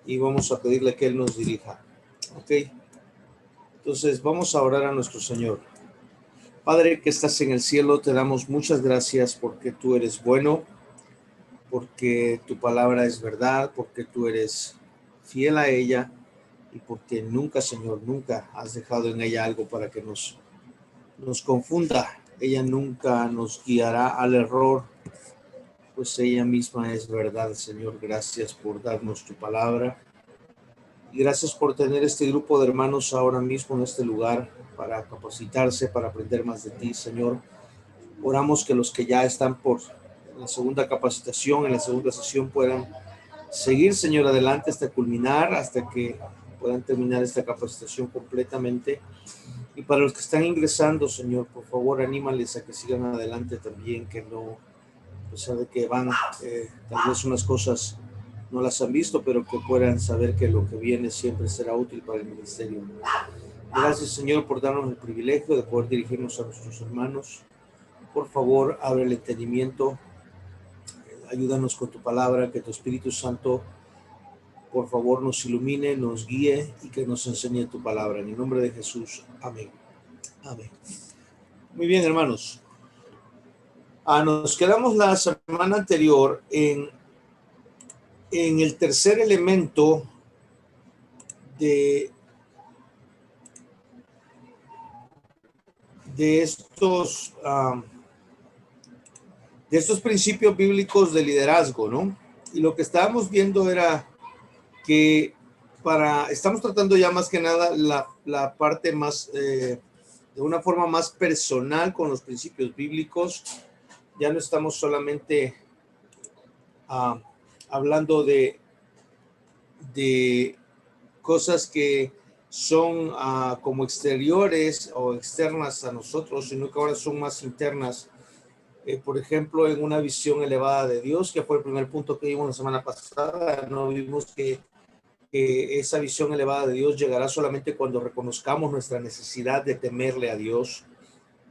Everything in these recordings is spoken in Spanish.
y vamos a pedirle que Él nos dirija. ¿Ok? Entonces vamos a orar a nuestro Señor. Padre que estás en el cielo, te damos muchas gracias porque tú eres bueno, porque tu palabra es verdad, porque tú eres fiel a ella y porque nunca, Señor, nunca has dejado en ella algo para que nos confunda. Ella nunca nos guiará al error, pues ella misma es verdad, Señor. Gracias por darnos tu palabra y gracias por tener este grupo de hermanos ahora mismo en este lugar para capacitarse, para aprender más de ti, Señor. Oramos que los que ya están por la segunda capacitación, en la segunda sesión, puedan seguir, Señor, adelante hasta culminar, hasta que puedan terminar esta capacitación completamente. Y para los que están ingresando, Señor, por favor, anímales a que sigan adelante también, que no, a pesar de que van, tal vez unas cosas no las han visto, pero que puedan saber que lo que viene siempre será útil para el ministerio. Gracias, Señor, por darnos el privilegio de poder dirigirnos a nuestros hermanos. Por favor, abre el entendimiento, ayúdanos con tu palabra, que tu Espíritu Santo, por favor, nos ilumine, nos guíe y que nos enseñe tu palabra. En el nombre de Jesús, amén. Amén. Muy bien, hermanos. Nos quedamos la semana anterior en el tercer elemento de estos principios bíblicos de liderazgo, ¿no? Y lo que estábamos viendo era que estamos tratando ya más que nada la parte más, de una forma más personal con los principios bíblicos. Ya no estamos solamente hablando de cosas que son como exteriores o externas a nosotros, sino que ahora son más internas. Por ejemplo, en una visión elevada de Dios, que fue el primer punto que vimos la semana pasada, no vimos que esa visión elevada de Dios llegará solamente cuando reconozcamos nuestra necesidad de temerle a Dios.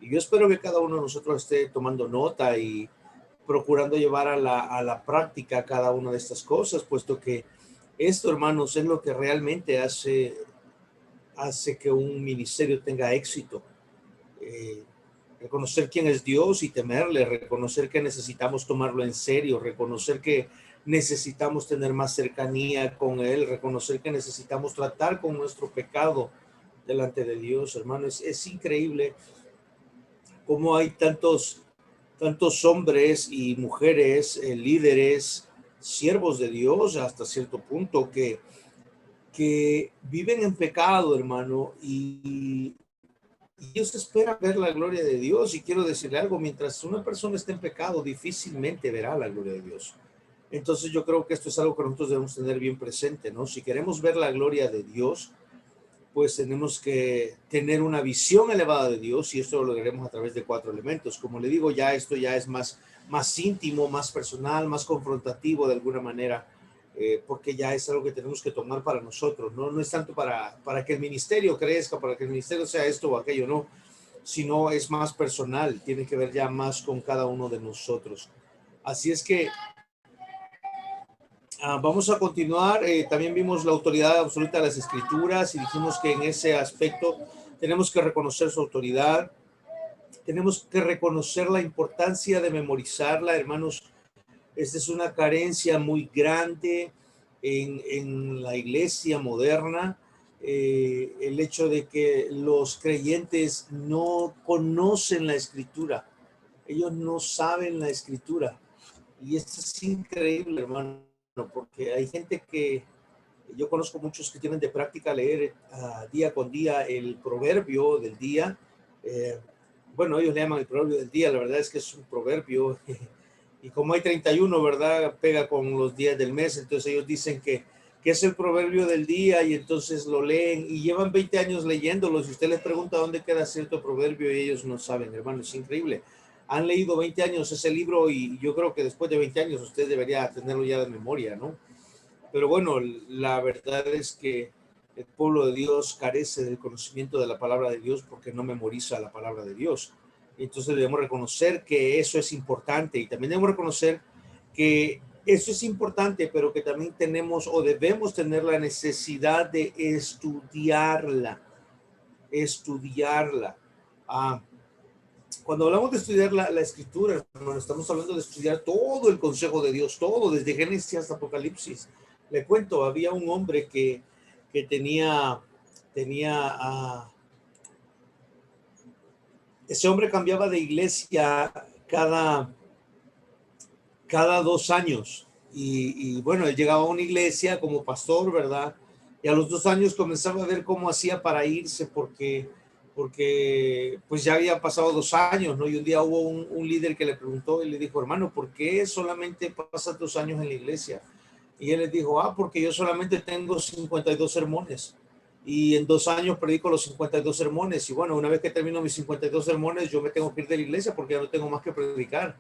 Y yo espero que cada uno de nosotros esté tomando nota y procurando llevar a la práctica cada una de estas cosas, puesto que esto, hermanos, es lo que realmente hace que un ministerio tenga éxito. Reconocer quién es Dios y temerle, reconocer que necesitamos tomarlo en serio, reconocer que necesitamos tener más cercanía con Él, reconocer que necesitamos tratar con nuestro pecado delante de Dios, hermanos. Es increíble cómo hay tantos hombres y mujeres, líderes, siervos de Dios hasta cierto punto que viven en pecado, hermano, y ellos esperan ver la gloria de Dios. Y quiero decirle algo, mientras una persona esté en pecado, difícilmente verá la gloria de Dios. Entonces yo creo que esto es algo que nosotros debemos tener bien presente, ¿no? Si queremos ver la gloria de Dios, pues tenemos que tener una visión elevada de Dios, y esto lo lograremos a través de 4 elementos. Como le digo, esto ya es más íntimo, más personal, más confrontativo de alguna manera, porque ya es algo que tenemos que tomar para nosotros, ¿no? No es tanto para que el ministerio crezca, para que el ministerio sea esto o aquello, no, sino es más personal, tiene que ver ya más con cada uno de nosotros. Así es que vamos a continuar. También vimos la autoridad absoluta de las Escrituras y dijimos que en ese aspecto tenemos que reconocer su autoridad, tenemos que reconocer la importancia de memorizarla, hermanos. Esta es una carencia muy grande en la iglesia moderna, el hecho de que los creyentes no conocen la Escritura, ellos no saben la Escritura. Y esto es increíble, hermano, porque hay gente que yo conozco muchos que tienen de práctica leer día con día el proverbio del día. Bueno, ellos le llaman el proverbio del día, la verdad es que es un proverbio. Y como hay 31, ¿verdad? Pega con los días del mes, entonces ellos dicen que es el proverbio del día, y entonces lo leen y llevan 20 años leyéndolo. Si usted les pregunta dónde queda cierto proverbio, y ellos no saben, hermano, es increíble. Han leído 20 años ese libro, y yo creo que después de 20 años usted debería tenerlo ya de memoria, ¿no? Pero bueno, la verdad es que el pueblo de Dios carece del conocimiento de la palabra de Dios porque no memoriza la palabra de Dios. Entonces debemos reconocer que eso es importante, y también debemos reconocer que Eso es importante, pero que también tenemos o debemos tener la necesidad de estudiarla, estudiarla. Ah, cuando hablamos de estudiar la escritura, hermano, estamos hablando de estudiar todo el consejo de Dios, todo, desde Génesis hasta Apocalipsis. Le cuento, había un hombre que tenía ese hombre cambiaba de iglesia cada 2 años. Y bueno, él llegaba a una iglesia como pastor, ¿verdad? Y a los 2 años comenzaba a ver cómo hacía para irse porque pues ya había pasado 2 años, ¿no? Y un día hubo un líder que le preguntó y le dijo, hermano, ¿por qué solamente pasas 2 años en la iglesia? Y él les dijo, porque yo solamente tengo 52 sermones. Y en 2 años predico los 52 sermones. Y bueno, una vez que termino mis 52 sermones, yo me tengo que ir de la iglesia porque ya no tengo más que predicar.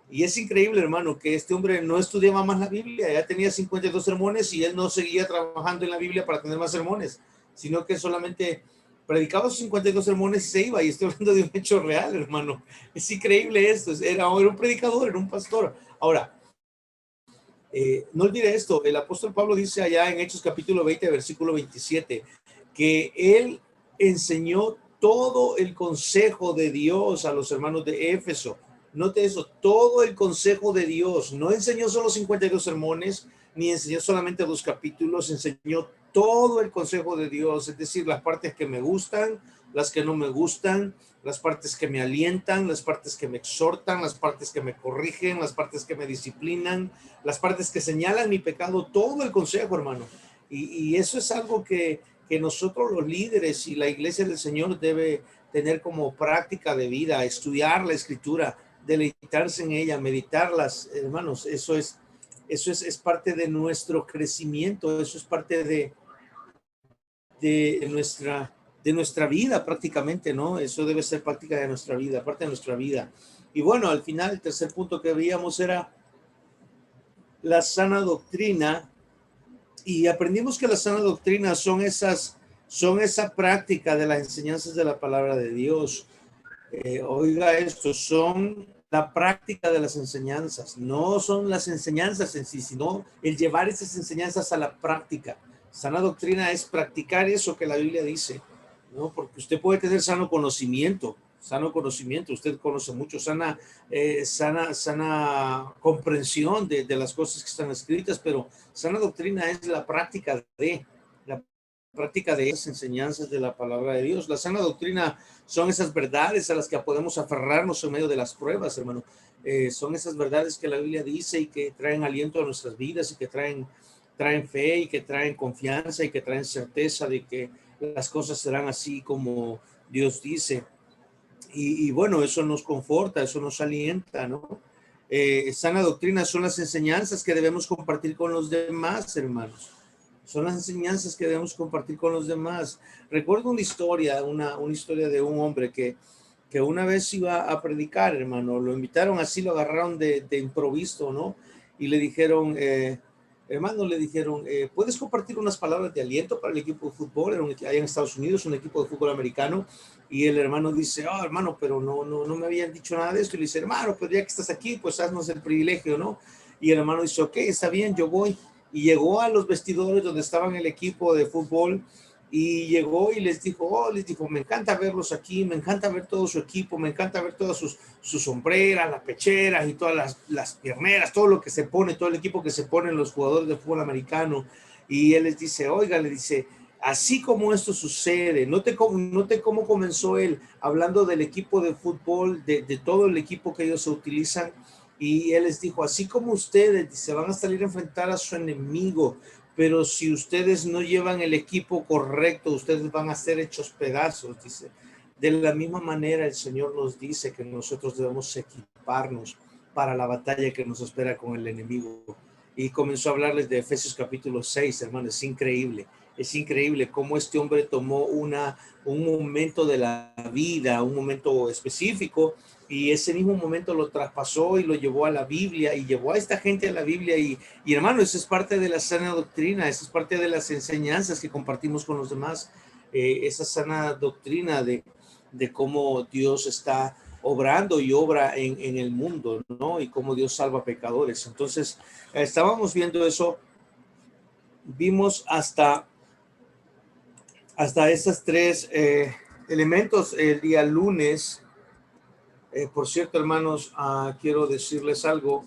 Y es increíble, hermano, que este hombre no estudiaba más la Biblia. Ya tenía 52 sermones y él no seguía trabajando en la Biblia para tener más sermones, sino que solamente predicaba sus 52 sermones y se iba. Y estoy hablando de un hecho real, hermano. Es increíble esto. Era un predicador, era un pastor. Ahora, no olvide esto, el apóstol Pablo dice allá en Hechos capítulo 20, versículo 27, que él enseñó todo el consejo de Dios a los hermanos de Éfeso. Note eso, todo el consejo de Dios. No enseñó solo 52 sermones, ni enseñó solamente 2 capítulos, enseñó todo el consejo de Dios, es decir, las partes que me gustan, las que no me gustan, las partes que me alientan, las partes que me exhortan, las partes que me corrigen, las partes que me disciplinan, las partes que señalan mi pecado, todo el consejo, hermano. Y eso es algo que nosotros los líderes y la iglesia del Señor debe tener como práctica de vida, estudiar la escritura, deleitarse en ella, meditarlas, hermanos. Eso es parte de nuestro crecimiento, eso es parte de nuestra vida prácticamente, ¿no? Eso debe ser práctica de nuestra vida, parte de nuestra vida. Y bueno, al final el tercer punto que veíamos era la sana doctrina, y aprendimos que la sana doctrina son esa práctica de las enseñanzas de la palabra de Dios. Oiga esto, son la práctica de las enseñanzas, no son las enseñanzas en sí, sino el llevar esas enseñanzas a la práctica. Sana doctrina es practicar eso que la Biblia dice, ¿no? Porque usted puede tener sano conocimiento, usted conoce mucho, sana comprensión de las cosas que están escritas, pero sana doctrina es la práctica de esas enseñanzas de la palabra de Dios. La sana doctrina son esas verdades a las que podemos aferrarnos en medio de las pruebas, hermano. Son esas verdades que la Biblia dice y que traen aliento a nuestras vidas y que traen fe y que traen confianza y que traen certeza de que las cosas serán así como Dios dice. Y bueno, eso nos conforta, eso nos alienta, ¿no? Sana doctrina son las enseñanzas que debemos compartir con los demás, hermanos. Son las enseñanzas que debemos compartir con los demás. Recuerdo una historia de un hombre que una vez iba a predicar, hermano. Lo invitaron así, lo agarraron de improviso, ¿no? Y le dijeron, hermano, ¿puedes compartir unas palabras de aliento para el equipo de fútbol? Allá en Estados Unidos, un equipo de fútbol americano. Y el hermano dice, hermano, pero no me habían dicho nada de esto. Y le dice, hermano, pues ya que estás aquí, pues haznos el privilegio, ¿no? Y el hermano dice, ok, está bien, yo voy. Y llegó a los vestidores donde estaban el equipo de fútbol y llegó y les dijo, me encanta verlos aquí, me encanta ver todo su equipo, me encanta ver todas sus sombreras, las pecheras y todas las pierneras, todo lo que se pone, todo el equipo que se ponen los jugadores de fútbol americano. Y él les dice, oiga, le dice, así como esto sucede, note cómo comenzó él hablando del equipo de fútbol, de todo el equipo que ellos utilizan. Y él les dijo, así como ustedes se van a salir a enfrentar a su enemigo, pero si ustedes no llevan el equipo correcto, ustedes van a ser hechos pedazos, dice. De la misma manera, el Señor nos dice que nosotros debemos equiparnos para la batalla que nos espera con el enemigo. Y comenzó a hablarles de Efesios capítulo 6, hermanos, es increíble cómo este hombre tomó un momento de la vida, un momento específico, y ese mismo momento lo traspasó y lo llevó a la Biblia y llevó a esta gente a la Biblia y hermano, eso es parte de la sana doctrina, eso es parte de las enseñanzas que compartimos con los demás, esa sana doctrina de cómo Dios está obrando y obra en el mundo, ¿no? Y cómo Dios salva pecadores. Entonces, estábamos viendo eso, vimos hasta estos tres elementos el día lunes. Por cierto, hermanos, quiero decirles algo.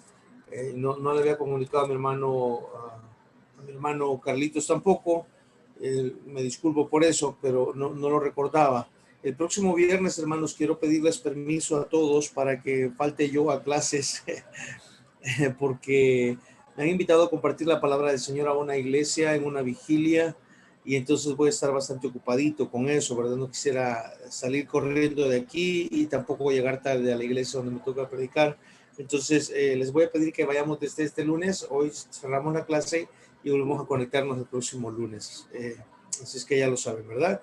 No le había comunicado a mi hermano Carlitos tampoco. Me disculpo por eso, pero no lo recordaba. El próximo viernes, hermanos, quiero pedirles permiso a todos para que falte yo a clases, porque me han invitado a compartir la palabra del Señor a una iglesia en una vigilia, y entonces voy a estar bastante ocupadito con eso, ¿verdad? No quisiera salir corriendo de aquí y tampoco llegar tarde a la iglesia donde me toca predicar. Entonces les voy a pedir que vayamos desde este lunes. Hoy cerramos la clase y volvemos a conectarnos el próximo lunes. Así es que ya lo saben, ¿verdad?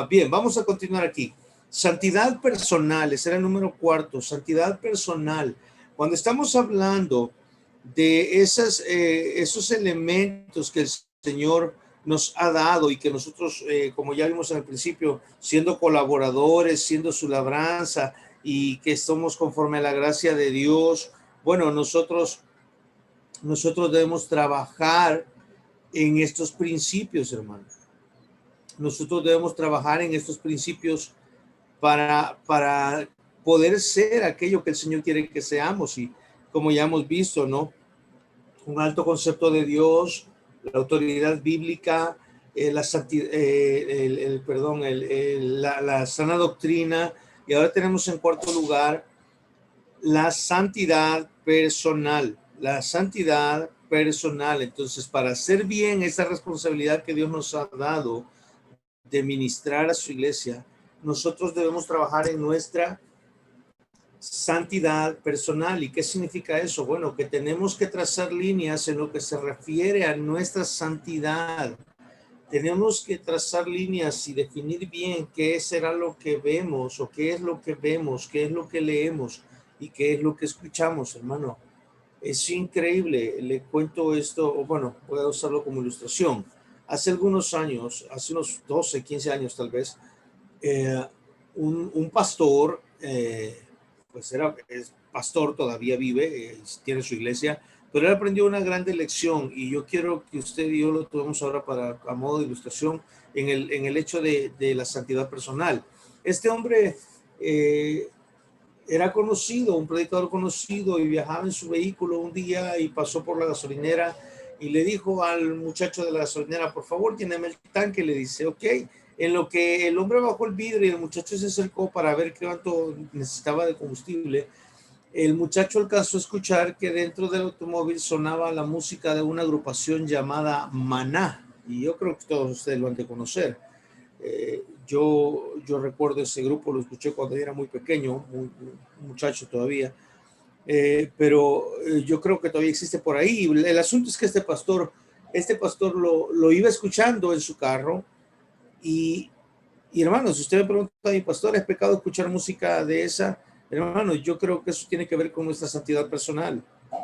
Bien, vamos a continuar aquí. Santidad personal, ese era el número 4, santidad personal. Cuando estamos hablando de esos elementos que el Señor nos ha dado y que nosotros, como ya vimos en el principio, siendo colaboradores, siendo su labranza y que somos conforme a la gracia de Dios, bueno, nosotros debemos trabajar en estos principios, hermanos. Nosotros debemos trabajar en estos principios para poder ser aquello que el Señor quiere que seamos. Y como ya hemos visto, ¿no? Un alto concepto de Dios, la autoridad bíblica, la sana doctrina, y ahora tenemos en cuarto lugar la santidad personal. La santidad personal. Entonces, para hacer bien esa responsabilidad que Dios nos ha dado de ministrar a su iglesia, nosotros debemos trabajar en nuestra santidad personal. ¿Y qué significa eso? Bueno, que tenemos que trazar líneas en lo que se refiere a nuestra santidad. Tenemos que trazar líneas y definir bien qué será lo que vemos, o qué es lo que vemos, qué es lo que leemos y qué es lo que escuchamos, hermano. Es increíble. Le cuento esto, o bueno, voy a usarlo como ilustración. Hace algunos años, hace unos 12, 15 años tal vez, un pastor, pues es pastor, todavía vive, tiene su iglesia, pero él aprendió una grande lección, y yo quiero que usted y yo lo tomemos ahora a modo de ilustración en el hecho de la santidad personal. Este hombre era conocido, un predicador conocido, y viajaba en su vehículo un día y pasó por la gasolinera y le dijo al muchacho de la gasolinera: por favor, lléname el tanque. Le dice: ok. En lo que el hombre bajó el vidrio y el muchacho se acercó para ver cuánto necesitaba de combustible, el muchacho alcanzó a escuchar que dentro del automóvil sonaba la música de una agrupación llamada Maná, y yo creo que todos ustedes lo han de conocer. Yo recuerdo ese grupo, lo escuché cuando era muy pequeño, muy muchacho todavía, pero yo creo que todavía existe por ahí. El asunto es que este pastor lo iba escuchando en su carro, y hermanos, si usted me pregunta: mi pastor, ¿es pecado escuchar música de esa? Hermanos, yo creo que eso tiene que ver con nuestra santidad personal.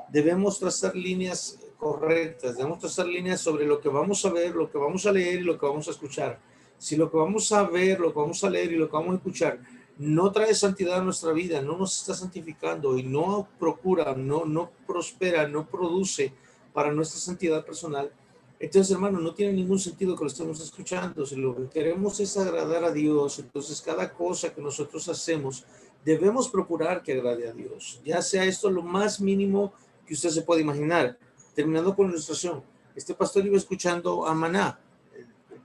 Debemos trazar líneas correctas, debemos trazar líneas sobre lo que vamos a ver, lo que vamos a leer y lo que vamos a escuchar. Si lo que vamos a ver, lo que vamos a leer y lo que vamos a escuchar no trae santidad a nuestra vida, no nos está santificando y no procura, no prospera, no produce para nuestra santidad personal, entonces, hermano, no tiene ningún sentido que lo estemos escuchando. Si lo que queremos es agradar a Dios, entonces cada cosa que nosotros hacemos debemos procurar que agrade a Dios, ya sea esto lo más mínimo que usted se pueda imaginar. Terminando con la ilustración, este pastor iba escuchando a Maná.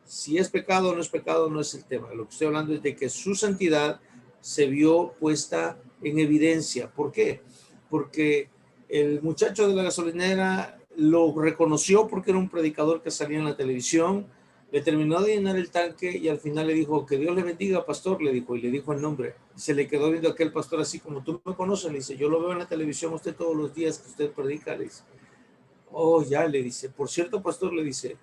Si es pecado o no es pecado, no es el tema. Lo que estoy hablando es de que su santidad se vio puesta en evidencia. ¿Por qué? Porque el muchacho de la gasolinera lo reconoció porque era un predicador que salía en la televisión, le terminó de llenar el tanque y al final le dijo: que Dios le bendiga, pastor, le dijo, y le dijo el nombre. Se le quedó viendo aquel pastor así como: tú me conoces, le dice, yo lo veo en la televisión usted todos los días que usted predica, le dice. Oh, ya, le dice. Por cierto, pastor, le dice,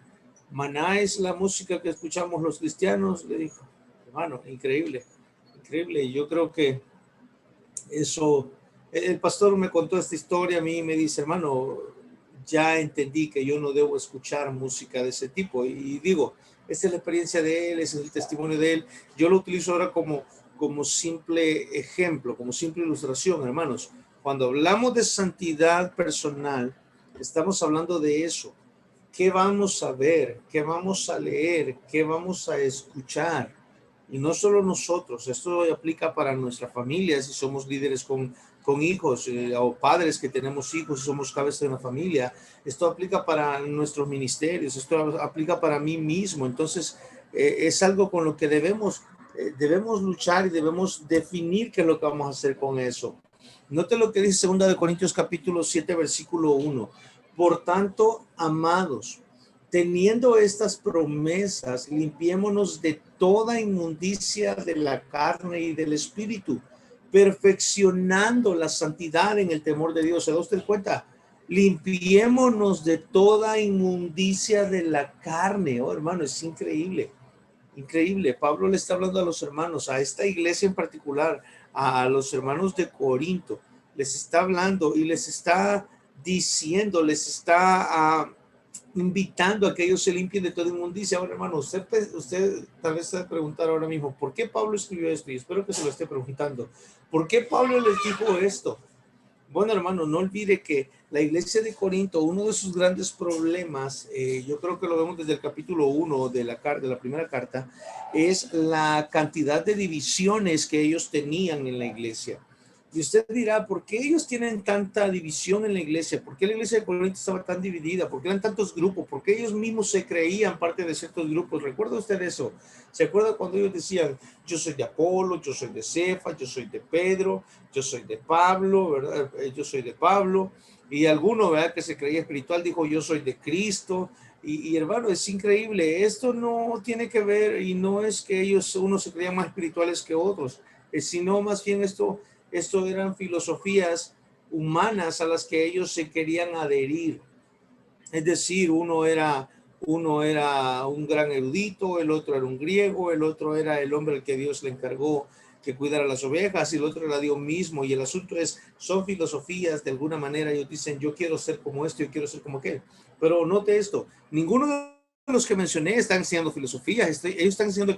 Maná es la música que escuchamos los cristianos, le dijo. Hermano, increíble, increíble. Yo creo que eso, el pastor me contó esta historia a mí y me dice: hermano, ya entendí que yo no debo escuchar música de ese tipo. Y digo, esta es la experiencia de él, ese es el testimonio de él. Yo lo utilizo ahora como simple ejemplo, como simple ilustración, hermanos. Cuando hablamos de santidad personal, estamos hablando de eso. ¿Qué vamos a ver? ¿Qué vamos a leer? ¿Qué vamos a escuchar? Y no solo nosotros, esto aplica para nuestra familia, si somos líderes con hijos o padres que tenemos hijos y somos cabeza de una familia. Esto aplica para nuestros ministerios, esto aplica para mí mismo. Entonces, es algo con lo que debemos luchar y debemos definir qué es lo que vamos a hacer con eso. Note lo que dice 2 Corintios capítulo 7, versículo 1. Por tanto, amados, teniendo estas promesas, limpiémonos de toda inmundicia de la carne y del espíritu, perfeccionando la santidad en el temor de Dios. ¿Se da usted cuenta? Limpiémonos de toda inmundicia de la carne. Oh, hermano, es increíble. Increíble. Pablo le está hablando a los hermanos, a esta iglesia en particular, a los hermanos de Corinto. Les está hablando y les está diciendo, les está invitando a que ellos se limpien de toda inmundicia. Ahora, hermano, usted tal vez se va a preguntar ahora mismo, ¿por qué Pablo escribió esto? Y espero que se lo esté preguntando. ¿Por qué Pablo les dijo esto? Bueno, hermano, no olvide que la iglesia de Corinto, uno de sus grandes problemas, yo creo que lo vemos desde el capítulo 1 de la primera carta, es la cantidad de divisiones que ellos tenían en la iglesia. Y usted dirá, ¿por qué ellos tienen tanta división en la iglesia? ¿Por qué la iglesia de Corinto estaba tan dividida? ¿Por qué eran tantos grupos? ¿Por qué ellos mismos se creían parte de ciertos grupos? ¿Recuerda usted eso? ¿Se acuerda cuando ellos decían, yo soy de Apolo, yo soy de Cefa, yo soy de Pedro, yo soy de Pablo, ¿verdad? Yo soy de Pablo. Y alguno, ¿verdad?, que se creía espiritual dijo, yo soy de Cristo. Y hermano, es increíble. Esto no tiene que ver, y no es que unos se creían más espirituales que otros, sino más bien esto eran filosofías humanas a las que ellos se querían adherir. Es decir, uno era un gran erudito, el otro era un griego, el otro era el hombre al que Dios le encargó que cuidara las ovejas, y el otro era Dios mismo. Y el asunto es, son filosofías de alguna manera. Ellos dicen, yo quiero ser como esto, yo quiero ser como aquel. Pero note esto, ninguno de los que mencioné están enseñando filosofías. Ellos están enseñando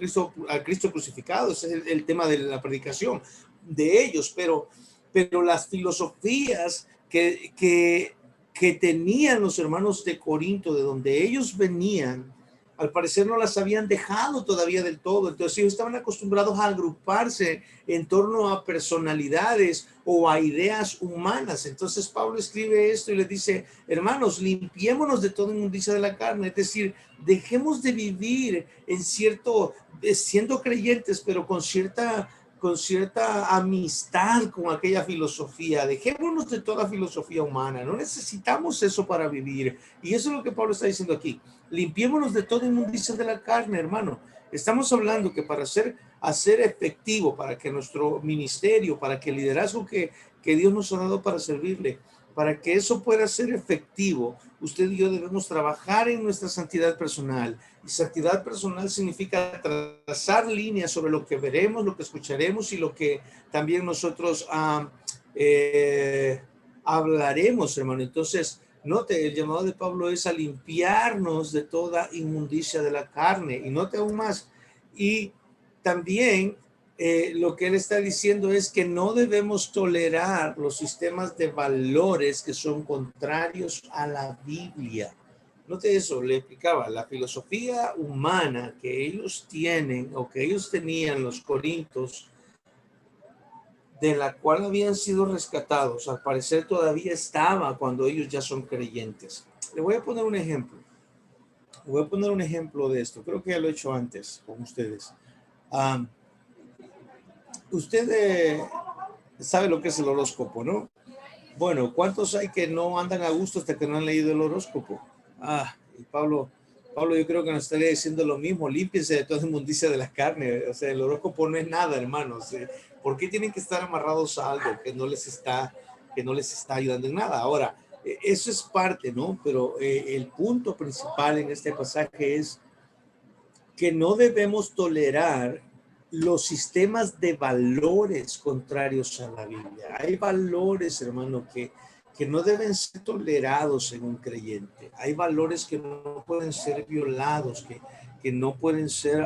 a Cristo crucificado. Ese es el tema de la predicación de ellos. Pero las filosofías que tenían los hermanos de Corinto, de donde ellos venían, al parecer no las habían dejado todavía del todo. Entonces ellos estaban acostumbrados a agruparse en torno a personalidades o a ideas humanas. Entonces Pablo escribe esto y les dice, hermanos, limpiémonos de toda inmundicia de la carne. Es decir, dejemos de vivir siendo creyentes, pero con cierta amistad con aquella filosofía. Dejémonos de toda filosofía humana. No necesitamos eso para vivir. Y eso es lo que Pablo está diciendo aquí. Limpiémonos de toda inmundicia de la carne, hermano. Estamos hablando que para hacer efectivo, para que nuestro ministerio, para que el liderazgo que Dios nos ha dado para servirle, para que eso pueda ser efectivo, usted y yo debemos trabajar en nuestra santidad personal. Y santidad personal significa trazar líneas sobre lo que veremos, lo que escucharemos y lo que también nosotros hablaremos, hermano. Entonces, note, el llamado de Pablo es a limpiarnos de toda inmundicia de la carne. Y note aún más. Y también lo que él está diciendo es que no debemos tolerar los sistemas de valores que son contrarios a la Biblia. Note eso, le explicaba, la filosofía humana que ellos tienen o que ellos tenían los corintios, de la cual habían sido rescatados, al parecer todavía estaba cuando ellos ya son creyentes. Le voy a poner un ejemplo. Voy a poner un ejemplo de esto. Creo que ya lo he hecho antes con ustedes. Usted sabe lo que es el horóscopo, ¿no? Bueno, ¿cuántos hay que no andan a gusto hasta que no han leído el horóscopo? Y Pablo, yo creo que nos estaría diciendo lo mismo, límpiense de toda inmundicia de la carne. O sea, el horóscopo no es nada, hermanos. ¿Por qué tienen que estar amarrados a algo que no les está ayudando en nada? Ahora, eso es parte, ¿no? Pero el punto principal en este pasaje es que no debemos tolerar los sistemas de valores contrarios a la Biblia. Hay valores, hermano, que no deben ser tolerados en un creyente. Hay valores que no pueden ser violados, que no pueden ser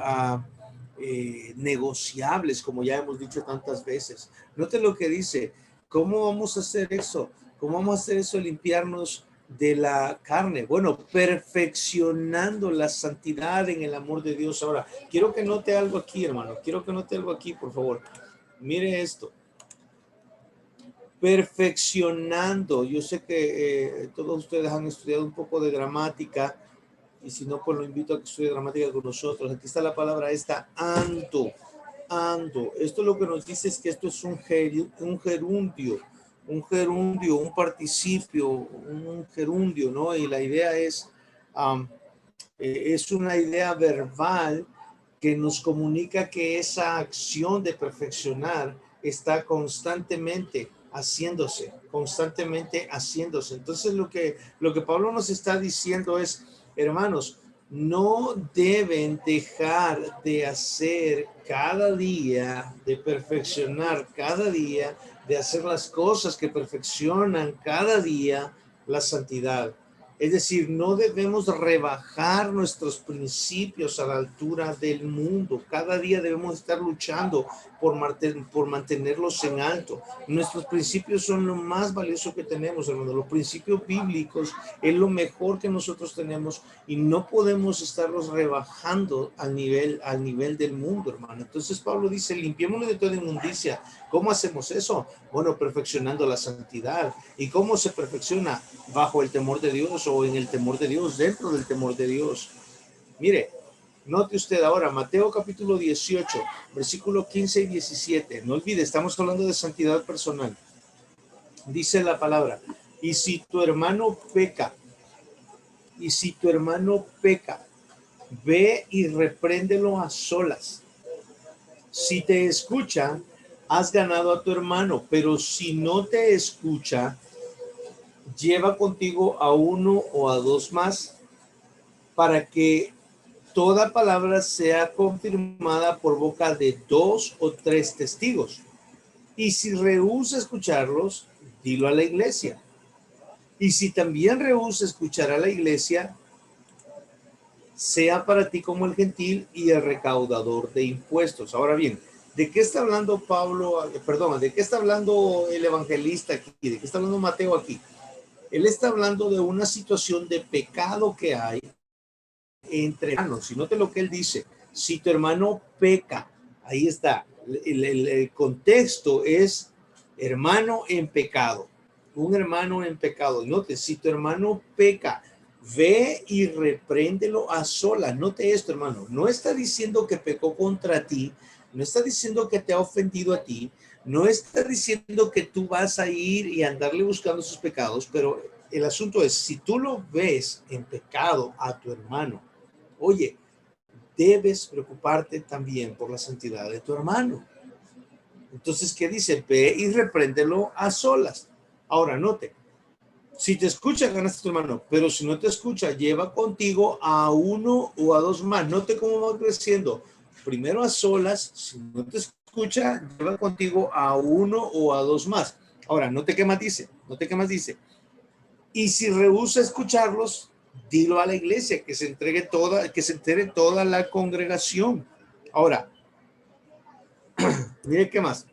negociables, como ya hemos dicho tantas veces. Note lo que dice. ¿Cómo vamos a hacer eso? ¿Cómo vamos a hacer eso? Limpiarnos de la carne. Bueno, perfeccionando la santidad en el amor de Dios. Ahora, quiero que note algo aquí, hermano. Quiero que note algo aquí, por favor. Mire esto. Perfeccionando. Yo sé que todos ustedes han estudiado un poco de gramática, y si no, pues lo invito a que estudie gramática con nosotros. Aquí está la palabra esta, ando. Esto lo que nos dice es que esto es un gerundio, un participio, un gerundio, ¿no? Y la idea es una idea verbal que nos comunica que esa acción de perfeccionar está constantemente haciéndose. Entonces lo que Pablo nos está diciendo es, hermanos, no deben dejar de hacer cada día, de perfeccionar cada día, de hacer las cosas que perfeccionan cada día la santidad. Es decir, no debemos rebajar nuestros principios a la altura del mundo. Cada día debemos estar luchando por mantenerlos en alto. Nuestros principios son lo más valioso que tenemos, hermano. Los principios bíblicos es lo mejor que nosotros tenemos y no podemos estarlos rebajando al nivel del mundo, hermano. Entonces Pablo dice, limpiémonos de toda inmundicia. ¿Cómo hacemos eso? Bueno, perfeccionando la santidad. ¿Y cómo se perfecciona? Bajo el temor de Dios o en el temor de Dios, dentro del temor de Dios. Mire, note usted ahora, Mateo capítulo 18, versículo 15 y 17. No olvide, estamos hablando de santidad personal. Dice la palabra, y si tu hermano peca, ve y repréndelo a solas. Si te escucha, has ganado a tu hermano, pero si no te escucha, lleva contigo a uno o a dos más, para que toda palabra sea confirmada por boca de dos o tres testigos. Y si rehúsa escucharlos, dilo a la iglesia. Y si también rehúsa escuchar a la iglesia, sea para ti como el gentil y el recaudador de impuestos. Ahora bien, ¿de qué está hablando Pablo? Perdón, ¿de qué está hablando el evangelista aquí? ¿De qué está hablando Mateo aquí? Él está hablando de una situación de pecado que hay entre hermanos. Si note lo que él dice, si tu hermano peca, ahí está. El contexto es hermano en pecado, un hermano en pecado. Note, si tu hermano peca, ve y repréndelo a solas. Note esto, hermano. No está diciendo que pecó contra ti, no está diciendo que te ha ofendido a ti, no está diciendo que tú vas a ir y andarle buscando sus pecados, pero el asunto es, si tú lo ves en pecado a tu hermano, oye, debes preocuparte también por la santidad de tu hermano. Entonces, ¿qué dice? Ve y repréndelo a solas. Ahora, note, si te escucha, ganaste a tu hermano, pero si no te escucha, lleva contigo a uno o a dos más. Note cómo va creciendo. Primero a solas, si no te escucha, lleva contigo a uno o a dos más. Ahora, note qué más dice, Y si rehúsa escucharlos, dilo a la iglesia, que se entere toda la congregación. Ahora, mire qué más.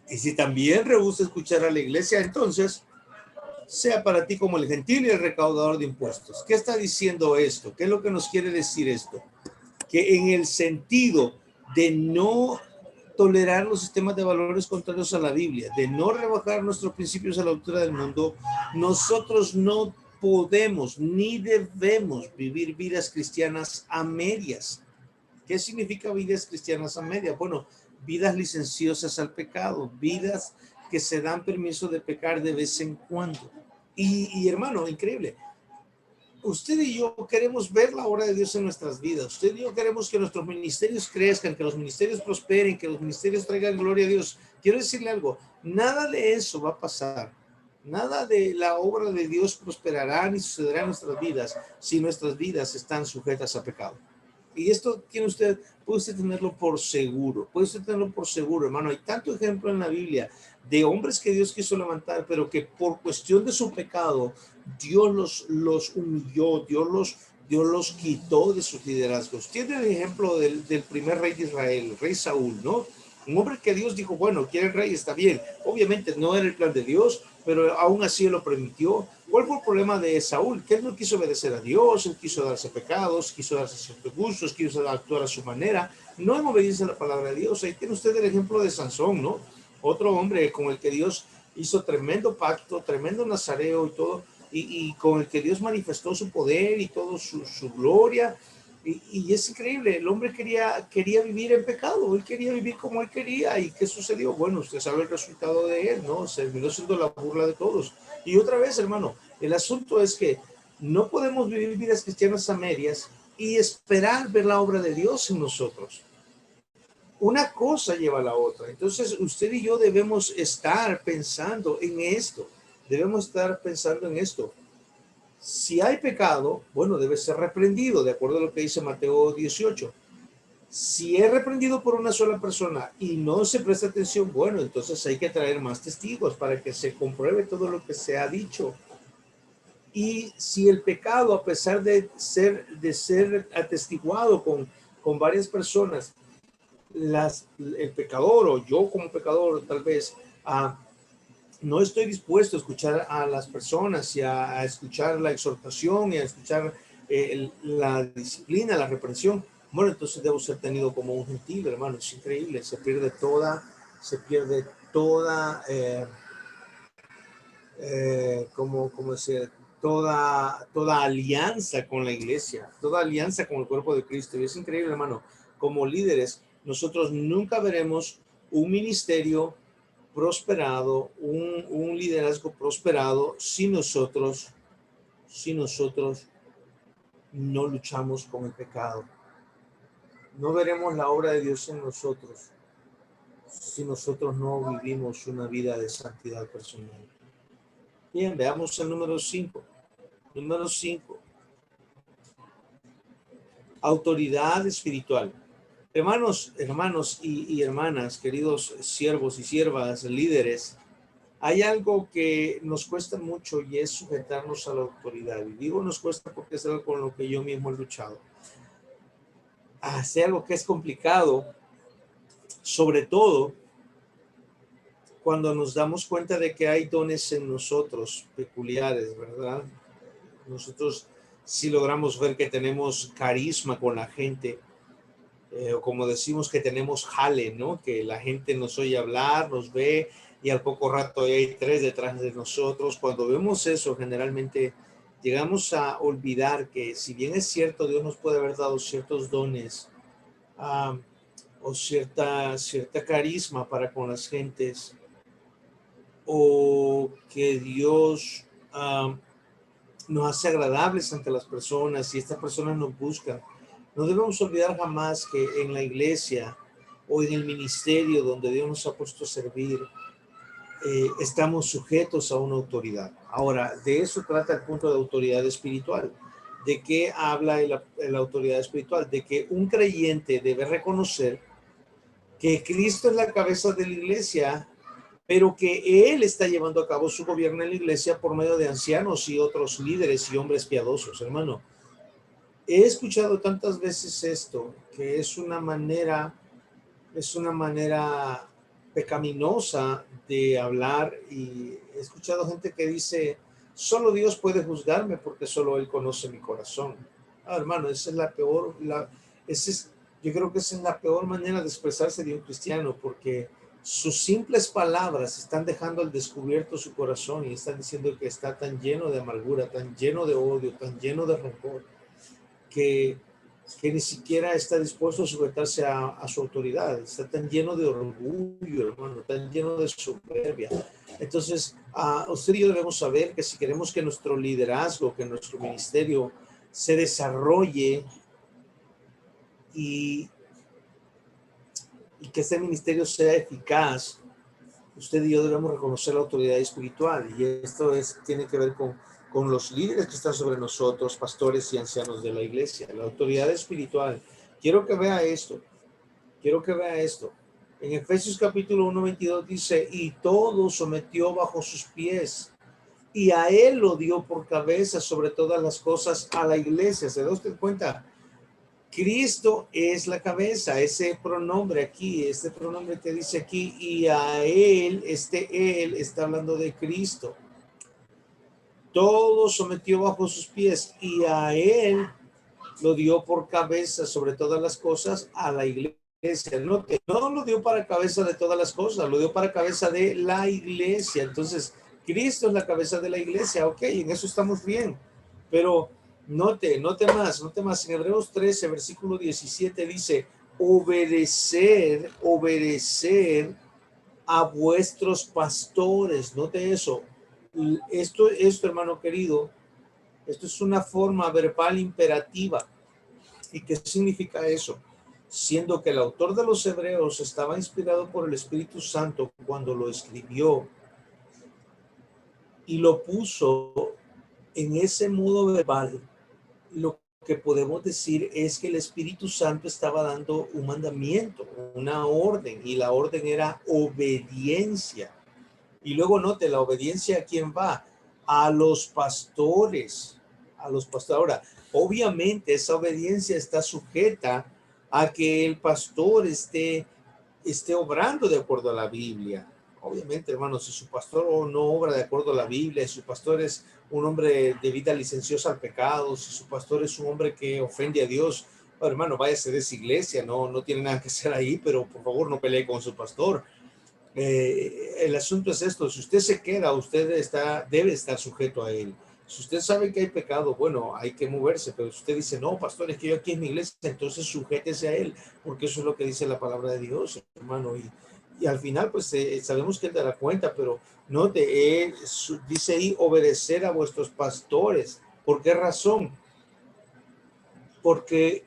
Y si también rehúsa escuchar a la iglesia, entonces sea para ti como el gentil y el recaudador de impuestos. ¿Qué está diciendo esto? ¿Qué es lo que nos quiere decir esto? Que en el sentido de no tolerar los sistemas de valores contrarios a la Biblia, de no rebajar nuestros principios a la altura del mundo, nosotros no podemos ni debemos vivir vidas cristianas a medias. ¿Qué significa vidas cristianas a medias? Bueno, vidas licenciosas al pecado, vidas que se dan permiso de pecar de vez en cuando. Y hermano, increíble. Usted y yo queremos ver la obra de Dios en nuestras vidas. Usted y yo queremos que nuestros ministerios crezcan, que los ministerios prosperen, que los ministerios traigan gloria a Dios. Quiero decirle algo, nada de eso va a pasar. Nada de la obra de Dios prosperará ni sucederá en nuestras vidas si nuestras vidas están sujetas a pecado. Y esto puede usted tenerlo por seguro, hermano. Hay tanto ejemplo en la Biblia de hombres que Dios quiso levantar, pero que por cuestión de su pecado, Dios los humilló, Dios Dios los quitó de sus liderazgos. Tiene el ejemplo del primer rey de Israel, el rey Saúl, ¿no? Un hombre que Dios dijo, bueno, quiere el rey, está bien. Obviamente no era el plan de Dios, pero aún así él lo permitió. ¿Cuál fue el problema de Saúl? Que él no quiso obedecer a Dios, él quiso darse pecados, quiso darse ciertos gustos, quiso actuar a su manera. No en obediencia a la palabra de Dios. Ahí tiene usted el ejemplo de Sansón, ¿no? Otro hombre con el que Dios hizo tremendo pacto, tremendo nazareo y todo, y con el que Dios manifestó su poder y todo su gloria. Y es increíble, el hombre quería vivir en pecado, él quería vivir como él quería. ¿Y qué sucedió? Bueno, usted sabe el resultado de él, ¿no? Se terminó siendo la burla de todos. Y otra vez, hermano, el asunto es que no podemos vivir vidas cristianas a medias y esperar ver la obra de Dios en nosotros. Una cosa lleva a la otra. Entonces, usted y yo debemos estar pensando en esto. Debemos estar pensando en esto. Si hay pecado, bueno, debe ser reprendido, de acuerdo a lo que dice Mateo 18. Si es reprendido por una sola persona y no se presta atención, bueno, entonces hay que traer más testigos para que se compruebe todo lo que se ha dicho. Y si el pecado, a pesar de ser atestiguado con varias personas, el pecador o yo como pecador tal vez no estoy dispuesto a escuchar a las personas y a escuchar la exhortación y a escuchar la disciplina, la reprensión, bueno, entonces debo ser tenido como un gentil, hermano. Es increíble, se pierde toda, como decir, toda alianza con la iglesia, toda alianza con el cuerpo de Cristo. Y es increíble, hermano, como líderes, nosotros nunca veremos un ministerio prosperado, un liderazgo prosperado si nosotros no luchamos con el pecado. No veremos la obra de Dios en nosotros si nosotros no vivimos una vida de santidad personal. Bien, veamos el número 5. Número 5. Autoridad espiritual. Hermanos y hermanas, queridos siervos y siervas, líderes, hay algo que nos cuesta mucho y es sujetarnos a la autoridad. Y digo nos cuesta porque es algo con lo que yo mismo he luchado. Hacer algo que es complicado, sobre todo cuando nos damos cuenta de que hay dones en nosotros peculiares, ¿verdad? Nosotros si logramos ver que tenemos carisma con la gente, o como decimos que tenemos jale, ¿no? Que la gente nos oye hablar, nos ve y al poco rato hay tres detrás de nosotros. Cuando vemos eso, generalmente llegamos a olvidar que si bien es cierto, Dios nos puede haber dado ciertos dones o cierta carisma para con las gentes, o que Dios nos hace agradables ante las personas y estas personas nos buscan. No debemos olvidar jamás que en la iglesia o en el ministerio donde Dios nos ha puesto a servir, estamos sujetos a una autoridad. Ahora, de eso trata el punto de autoridad espiritual. ¿De qué habla la autoridad espiritual? De que un creyente debe reconocer que Cristo es la cabeza de la iglesia, pero que Él está llevando a cabo su gobierno en la iglesia por medio de ancianos y otros líderes y hombres piadosos, hermano. He escuchado tantas veces esto, que es una manera pecaminosa de hablar, y he escuchado gente que dice, solo Dios puede juzgarme porque solo Él conoce mi corazón. Hermano, esa es la peor, yo creo que esa es la peor manera de expresarse de un cristiano, porque sus simples palabras están dejando al descubierto su corazón y están diciendo que está tan lleno de amargura, tan lleno de odio, tan lleno de rencor, que ni siquiera está dispuesto a sujetarse a su autoridad. Está tan lleno de orgullo, hermano, tan lleno de soberbia. Entonces, usted y yo debemos saber que si queremos que nuestro liderazgo, que nuestro ministerio se desarrolle y que este ministerio sea eficaz, usted y yo debemos reconocer la autoridad espiritual, y esto tiene que ver con los líderes que están sobre nosotros, pastores y ancianos de la iglesia. La autoridad espiritual. Quiero que vea esto. En Efesios capítulo 1:22 dice, y todo sometió bajo sus pies y a él lo dio por cabeza sobre todas las cosas a la iglesia. ¿Se da usted cuenta? Cristo es la cabeza, ese pronombre aquí, este pronombre que dice aquí, y a él está hablando de Cristo. Todo sometió bajo sus pies y a él lo dio por cabeza sobre todas las cosas a la iglesia. No, no lo dio para cabeza de todas las cosas, lo dio para cabeza de la iglesia. Entonces, Cristo es la cabeza de la iglesia. Ok, en eso estamos bien. Pero note más. En Hebreos 13, versículo 17 dice, obedecer a vuestros pastores. Note eso. Esto, hermano querido, esto es una forma verbal imperativa. ¿Y qué significa eso? Siendo que el autor de los Hebreos estaba inspirado por el Espíritu Santo cuando lo escribió y lo puso en ese modo verbal, lo que podemos decir es que el Espíritu Santo estaba dando un mandamiento, una orden, y la orden era obediencia. Y luego note, la obediencia ¿a quién va? A los pastores, a los pastores. Ahora, obviamente esa obediencia está sujeta a que el pastor esté obrando de acuerdo a la Biblia. Obviamente, hermanos, si su pastor no obra de acuerdo a la Biblia, si su pastor es un hombre de vida licenciosa al pecado, si su pastor es un hombre que ofende a Dios, bueno, hermano, váyase de esa iglesia, no tiene nada que hacer ahí, pero por favor no pelee con su pastor. El asunto es esto: si usted se queda, debe estar sujeto a él. Si usted sabe que hay pecado, bueno, hay que moverse, pero si usted dice, no, pastor, es que yo aquí en mi iglesia, entonces sujétese a él, porque eso es lo que dice la palabra de Dios, hermano. Y al final, pues sabemos que él dará cuenta, pero note, dice ahí, obedecer a vuestros pastores. ¿Por qué razón? Porque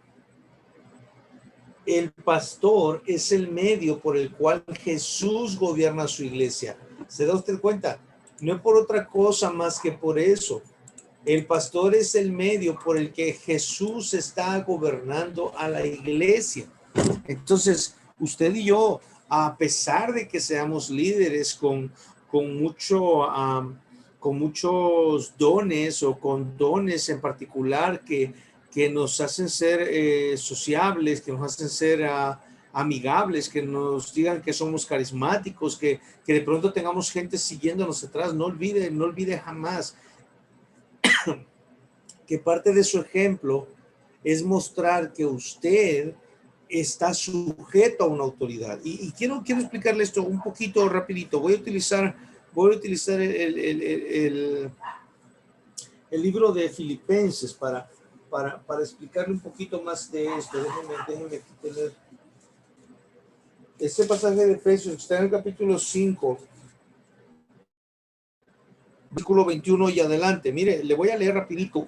el pastor es el medio por el cual Jesús gobierna su iglesia. ¿Se da usted cuenta? No es por otra cosa más que por eso. El pastor es el medio por el que Jesús está gobernando a la iglesia. Entonces, usted y yo, a pesar de que seamos líderes con con muchos dones o con dones en particular que nos hacen ser sociables, que nos hacen ser amigables, que nos digan que somos carismáticos, que de pronto tengamos gente siguiéndonos atrás, no olvide jamás que parte de su ejemplo es mostrar que usted está sujeto a una autoridad. Y quiero explicarle esto un poquito rapidito. Voy a utilizar el libro de Filipenses para explicarle un poquito más de esto. Déjenme tener este pasaje de Efesios, que está en el capítulo 5, versículo 21 y adelante. Mire, le voy a leer rapidito.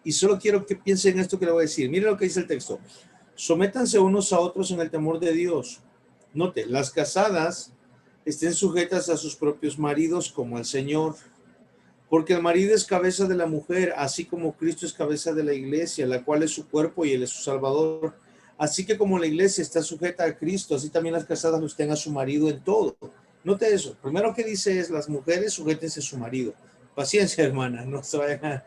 Y solo quiero que piensen en esto que le voy a decir. Mire lo que dice el texto. Sométanse unos a otros en el temor de Dios. Note, las casadas estén sujetas a sus propios maridos como el Señor. Porque el marido es cabeza de la mujer, así como Cristo es cabeza de la iglesia, la cual es su cuerpo y él es su Salvador. Así que como la iglesia está sujeta a Cristo, así también las casadas lo estén a su marido en todo. Note eso. Primero que dice es, las mujeres sujétense a su marido. Paciencia, hermana, no se vayan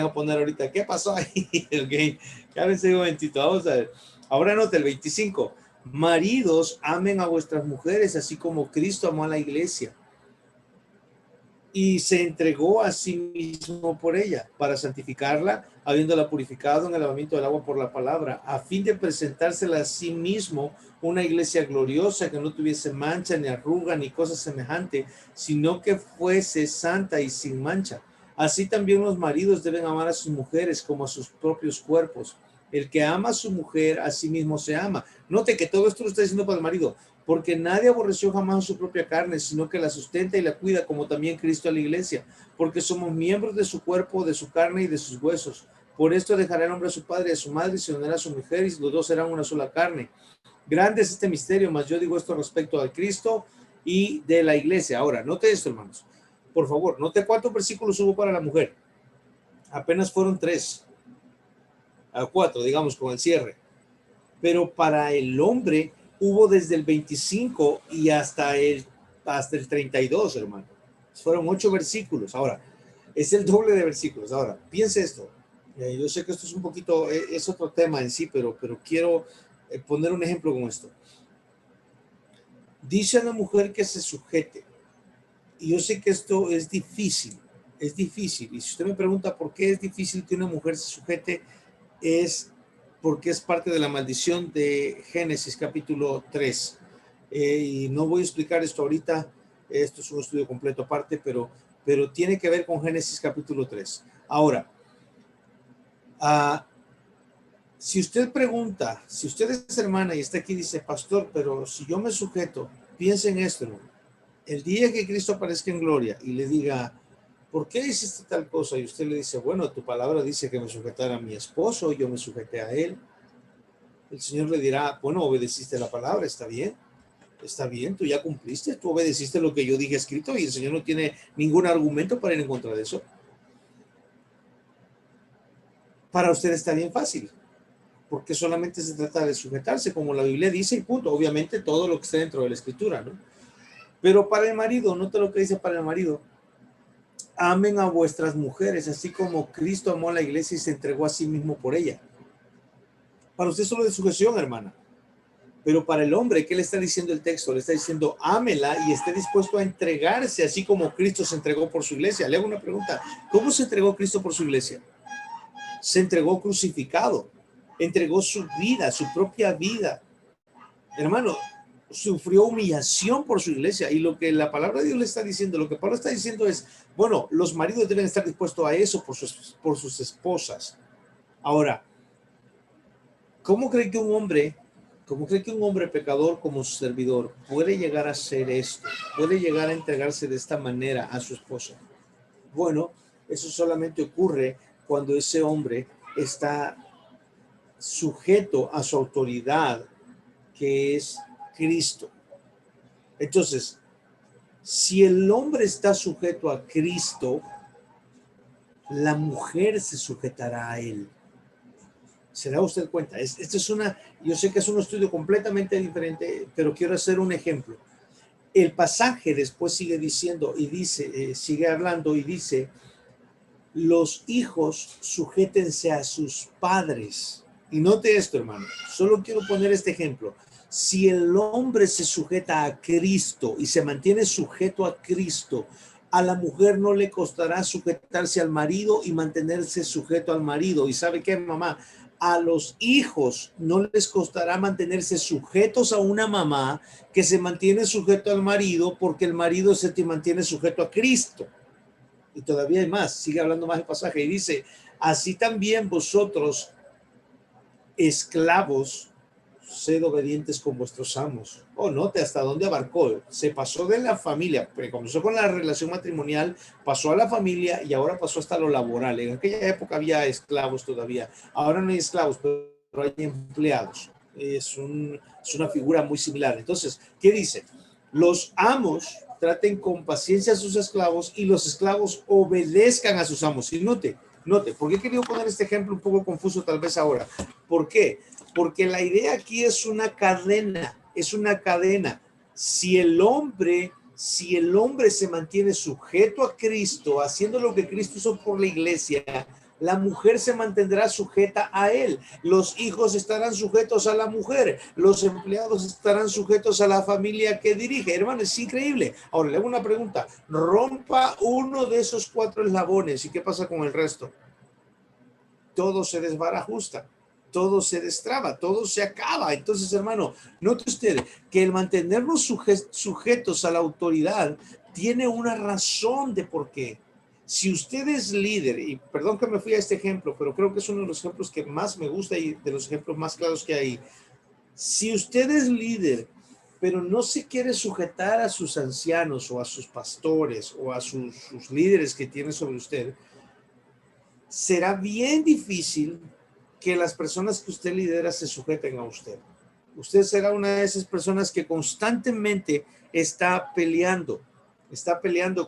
a poner ahorita, ¿qué pasó ahí? Okay. Cábense un momentito, vamos a ver. Ahora note el 25. Maridos, amen a vuestras mujeres, así como Cristo amó a la iglesia y se entregó a sí mismo por ella, para santificarla, habiéndola purificado en el lavamiento del agua por la palabra, a fin de presentársela a sí mismo una iglesia gloriosa, que no tuviese mancha, ni arruga, ni cosa semejante, sino que fuese santa y sin mancha. Así también los maridos deben amar a sus mujeres como a sus propios cuerpos. El que ama a su mujer, a sí mismo se ama. Note que todo esto lo está diciendo para el marido. Porque nadie aborreció jamás su propia carne, sino que la sustenta y la cuida, como también Cristo a la iglesia, porque somos miembros de su cuerpo, de su carne y de sus huesos. Por esto dejará el hombre a su padre y a su madre, y se unirá a su mujer, y los dos serán una sola carne. Grande es este misterio, mas yo digo esto respecto a Cristo y de la iglesia. Ahora, note esto, hermanos. Por favor, note cuántos versículos hubo para la mujer. Apenas fueron 3 a 4, digamos, con el cierre. Pero para el hombre hubo desde el 25 y hasta el hasta el 32, hermano. Fueron 8 versículos. Ahora, es el doble de versículos. Ahora, piense esto. Yo sé que esto es un poquito, es otro tema en sí, pero quiero poner un ejemplo con esto. Dice a la mujer que se sujete. Y yo sé que esto es difícil. Es difícil. Y si usted me pregunta por qué es difícil que una mujer se sujete, es porque es parte de la maldición de Génesis capítulo 3. Y no voy a explicar esto ahorita, esto es un estudio completo aparte, pero tiene que ver con Génesis capítulo 3. Ahora, si usted pregunta, si usted es hermana y está aquí y dice, pastor, pero si yo me sujeto, piensa en esto, hermano. El día que Cristo aparezca en gloria y le diga, ¿por qué hiciste tal cosa? Y usted le dice, bueno, tu palabra dice que me sujetara a mi esposo, yo me sujeté a él. El Señor le dirá, bueno, obedeciste la palabra, está bien, tú ya cumpliste, tú obedeciste lo que yo dije escrito y el Señor no tiene ningún argumento para ir en contra de eso. Para usted está bien fácil, porque solamente se trata de sujetarse, como la Biblia dice, y punto. Obviamente todo lo que está dentro de la Escritura, ¿no? Pero para el marido, nota lo que dice para el marido. Amen a vuestras mujeres, así como Cristo amó a la iglesia y se entregó a sí mismo por ella. Para usted solo de sujeción, hermana. Pero para el hombre, ¿qué le está diciendo el texto? Le está diciendo, ámela y esté dispuesto a entregarse, así como Cristo se entregó por su iglesia. Le hago una pregunta. ¿Cómo se entregó Cristo por su iglesia? Se entregó crucificado. Entregó su vida, su propia vida. Hermano, sufrió humillación por su iglesia. Y lo que la palabra de Dios le está diciendo, lo que Pablo está diciendo es, bueno, los maridos deben estar dispuestos a eso por sus esposas. Ahora, ¿cómo cree que un hombre pecador como su servidor puede llegar a hacer esto? ¿Puede llegar a entregarse de esta manera a su esposa? Bueno, eso solamente ocurre cuando ese hombre está sujeto a su autoridad, que es Cristo. Entonces, si el hombre está sujeto a Cristo, la mujer se sujetará a él. ¿Se da usted cuenta? Yo sé que es un estudio completamente diferente, pero quiero hacer un ejemplo. El pasaje después sigue diciendo y dice, sigue hablando y dice, los hijos sujétense a sus padres. Y note esto, hermano, solo quiero poner este ejemplo. Si el hombre se sujeta a Cristo y se mantiene sujeto a Cristo, a la mujer no le costará sujetarse al marido y mantenerse sujeto al marido. ¿Y sabe qué, mamá? A los hijos no les costará mantenerse sujetos a una mamá que se mantiene sujeto al marido, porque el marido se mantiene sujeto a Cristo. Y todavía hay más, sigue hablando más el pasaje y dice, así también vosotros, esclavos, sed obedientes con vuestros amos. Note hasta dónde abarcó. Se pasó de la familia, comenzó con la relación matrimonial, pasó a la familia y ahora pasó hasta lo laboral. En aquella época había esclavos todavía. Ahora no hay esclavos, pero hay empleados. Es una figura muy similar. Entonces, ¿qué dice? Los amos traten con paciencia a sus esclavos y los esclavos obedezcan a sus amos. Y note, ¿por qué he querido poner este ejemplo un poco confuso tal vez ahora? ¿Por qué? Porque la idea aquí es una cadena, Si el hombre se mantiene sujeto a Cristo, haciendo lo que Cristo hizo por la iglesia, la mujer se mantendrá sujeta a él. Los hijos estarán sujetos a la mujer. Los empleados estarán sujetos a la familia que dirige. Hermano, es increíble. Ahora, le hago una pregunta. Rompa uno de esos 4 eslabones. ¿Y qué pasa con el resto? Todo se desbarajusta, todo se destraba, todo se acaba. Entonces, hermano, note usted que el mantenernos sujetos a la autoridad tiene una razón de por qué. Si usted es líder, y perdón que me fui a este ejemplo, pero creo que es uno de los ejemplos que más me gusta y de los ejemplos más claros que hay. Si usted es líder, pero no se quiere sujetar a sus ancianos o a sus pastores o a sus líderes que tiene sobre usted, será bien difícil que las personas que usted lidera se sujeten a usted. Usted será una de esas personas que constantemente está peleando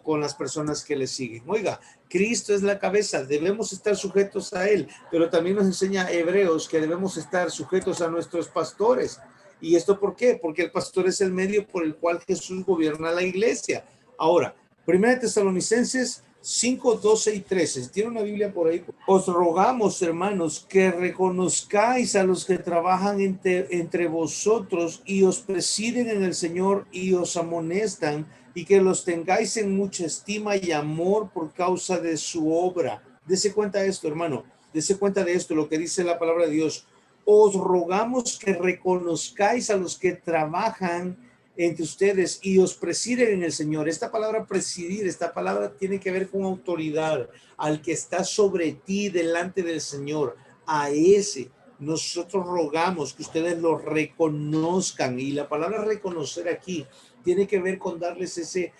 con las personas que le siguen. Oiga, Cristo es la cabeza, debemos estar sujetos a él, pero también nos enseña Hebreos que debemos estar sujetos a nuestros pastores. ¿Y esto por qué? Porque el pastor es el medio por el cual Jesús gobierna la iglesia. Ahora, 1 Tesalonicenses 5, 12 y 13. Si tiene una Biblia por ahí, os rogamos, hermanos, que reconozcáis a los que trabajan entre vosotros y os presiden en el Señor y os amonestan, y que los tengáis en mucha estima y amor por causa de su obra. Dese cuenta de esto, hermano. Dese cuenta de esto, lo que dice la palabra de Dios. Os rogamos que reconozcáis a los que trabajan entre ustedes y os presiden en el Señor. Esta palabra presidir, esta palabra tiene que ver con autoridad, al que está sobre ti delante del Señor. A ese nosotros rogamos que ustedes lo reconozcan, y la palabra reconocer aquí tiene que ver con darles ese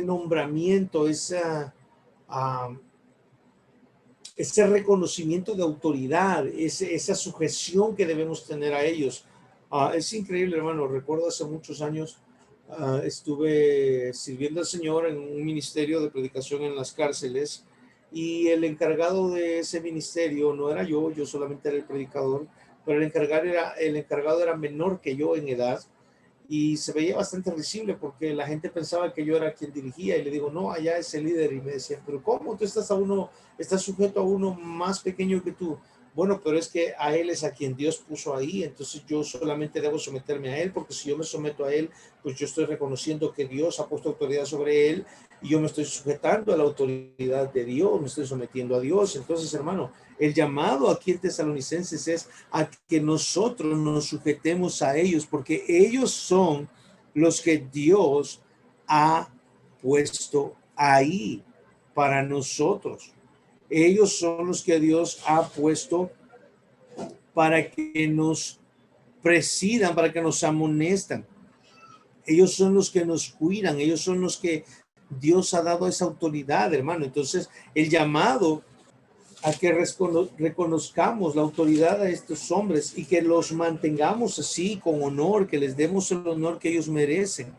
nombramiento, ese reconocimiento de autoridad, esa sujeción que debemos tener a ellos. Es increíble, hermano. Recuerdo hace muchos años estuve sirviendo al Señor en un ministerio de predicación en las cárceles, y el encargado de ese ministerio no era yo solamente era el predicador, pero el encargado era menor que yo en edad, y se veía bastante risible porque la gente pensaba que yo era quien dirigía, y le digo, no, allá es el líder. Y me decían, pero ¿cómo tú estás sujeto a uno más pequeño que tú? Bueno, pero es que a él es a quien Dios puso ahí, entonces yo solamente debo someterme a él, porque si yo me someto a él, pues yo estoy reconociendo que Dios ha puesto autoridad sobre él, y yo me estoy sujetando a la autoridad de Dios, me estoy sometiendo a Dios. Entonces, hermano, el llamado aquí en Tesalonicenses es a que nosotros nos sujetemos a ellos, porque ellos son los que Dios ha puesto ahí para nosotros. Ellos son los que Dios ha puesto para que nos presidan, para que nos amonestan. Ellos son los que nos cuidan, ellos son los que Dios ha dado esa autoridad, hermano. Entonces, el llamado a que reconozcamos la autoridad a estos hombres y que los mantengamos así, con honor, que les demos el honor que ellos merecen.